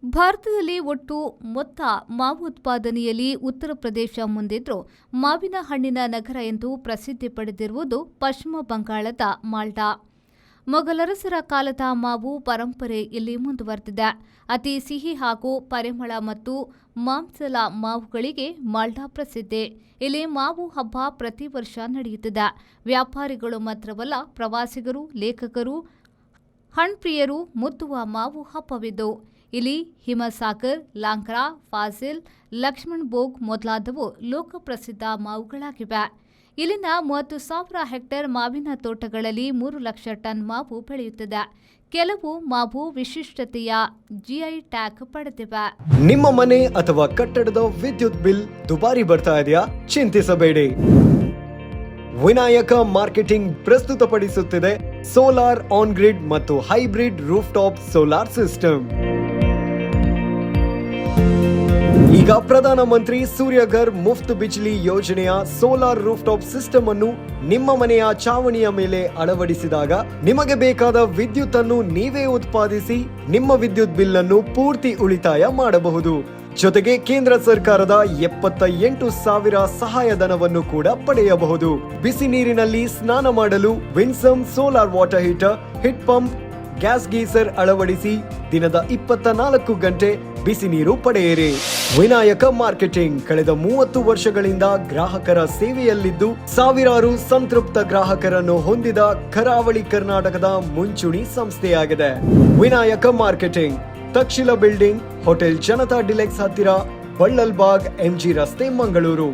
ಭಾರತದಲ್ಲಿ ಒಟ್ಟು ಮೊತ್ತ ಮಾವು ಉತ್ಪಾದನೆಯಲ್ಲಿ ಉತ್ತರ ಪ್ರದೇಶ ಮುಂದಿದ್ರೂ ಮಾವಿನ ಹಣ್ಣಿನ ನಗರ ಎಂದು ಪ್ರಸಿದ್ಧಿ ಪಡೆದಿರುವುದು ಪಶ್ಚಿಮ ಬಂಗಾಳದ ಮಾಲ್ಡಾ. ಮೊಘಲರಸರ ಕಾಲದ ಮಾವು ಪರಂಪರೆ ಇಲ್ಲಿ ಮುಂದುವರೆದಿದೆ. ಅತಿ ಸಿಹಿ ಹಾಗೂ ಪರಿಮಳ ಮತ್ತು ಮಾಂಸಲ ಮಾವುಗಳಿಗೆ ಮಾಲ್ಡಾ ಪ್ರಸಿದ್ಧಿ. ಇಲ್ಲಿ ಮಾವು ಹಬ್ಬ ಪ್ರತಿ ವರ್ಷ ನಡೆಯುತ್ತಿದೆ. ವ್ಯಾಪಾರಿಗಳು ಮಾತ್ರವಲ್ಲ, ಪ್ರವಾಸಿಗರು, ಲೇಖಕರು, ಹಣ್ಪ್ರಿಯರು ಮುತ್ತುವ ಮಾವು ಹಬ್ಬವಿದ್ದು ಇಲ್ಲಿ ಹಿಮಸಾಗರ್, ಲಾಂಗ್ರಾ, ಫಾಜಿಲ್, ಲಕ್ಷ್ಮಣ್ ಬೋಗ್ ಮೊದಲಾದವು ಲೋಕಪ್ರಸಿದ್ಧ ಮಾವುಗಳಾಗಿವೆ. ಇಲ್ಲಿನ 30,000 ಹೆಕ್ಟೇರ್ ಮಾವಿನ ತೋಟಗಳಲ್ಲಿ 3 ಲಕ್ಷ ಟನ್ ಮಾವು ಬೆಳೆಯುತ್ತದೆ. ಕೆಲವು ಮಾವು ವಿಶಿಷ್ಟತೆಯ ಜಿಐ ಟ್ಯಾಗ್ ಪಡೆದಿವೆ. ನಿಮ್ಮ ಮನೆ ಅಥವಾ ಕಟ್ಟಡದ ವಿದ್ಯುತ್ ಬಿಲ್ ದುಬಾರಿ ಬರ್ತಾ ಇದೆಯಾ? ಚಿಂತಿಸಬೇಡಿ. ವಿನಾಯಕ ಮಾರ್ಕೆಟಿಂಗ್ ಪ್ರಸ್ತುತಪಡಿಸುತ್ತಿದೆ ಸೋಲಾರ್ ಆನ್ ಗ್ರಿಡ್ ಮತ್ತು ಹೈಬ್ರಿಡ್ ರೂಫ್ಟಾಪ್ ಸೋಲಾರ್ ಸಿಸ್ಟಮ್. ಈಗ ಪ್ರಧಾನಮಂತ್ರಿ ಸೂರ್ಯಘರ್ ಮುಫ್ತ್ ಬಿಜ್ಲಿ ಯೋಜನೆಯ ಸೋಲಾರ್ ರೂಫ್ಟಾಪ್ ಸಿಸ್ಟಮ್ ಅನ್ನು ನಿಮ್ಮ ಮನೆಯ ಚಾವಣಿಯ ಮೇಲೆ ಅಳವಡಿಸಿದಾಗ ನಿಮಗೆ ಬೇಕಾದ ವಿದ್ಯುತ್ ಅನ್ನು ನೀವೇ ಉತ್ಪಾದಿಸಿ ನಿಮ್ಮ ವಿದ್ಯುತ್ ಬಿಲ್ ಅನ್ನು ಪೂರ್ತಿ ಉಳಿತಾಯ ಮಾಡಬಹುದು. ಜೊತೆಗೆ ಕೇಂದ್ರ ಸರ್ಕಾರದ 78,000 ಸಹಾಯಧನವನ್ನು ಕೂಡ ಪಡೆಯಬಹುದು. ಬಿಸಿ ನೀರಿನಲ್ಲಿ ಸ್ನಾನ ಮಾಡಲು Winsome solar water heater, heat pump, gas geyser ಅಳವಡಿಸಿ ದಿನದ 24 ಗಂಟೆ ಬಿಸಿ ನೀರು ಪಡೆಯಿರಿ. ವಿನಾಯಕ ಮಾರ್ಕೆಟಿಂಗ್ ಕಳೆದ 30 ವರ್ಷಗಳಿಂದ ಗ್ರಾಹಕರ ಸೇವೆಯಲ್ಲಿದ್ದು ಸಾವಿರಾರು ಸಂತೃಪ್ತ ಗ್ರಾಹಕರನ್ನು ಹೊಂದಿದ ಕರಾವಳಿ ಕರ್ನಾಟಕದ ಮುಂಚೂಣಿ ಸಂಸ್ಥೆಯಾಗಿದೆ. Vinayaka marketing, Takshila building, hotel Janata deluxe ಹತ್ತಿರ, ಬಳ್ಳಲ್ಬಾಗ್, ಎಂಜಿ ರಸ್ತೆ, ಮಂಗಳೂರು.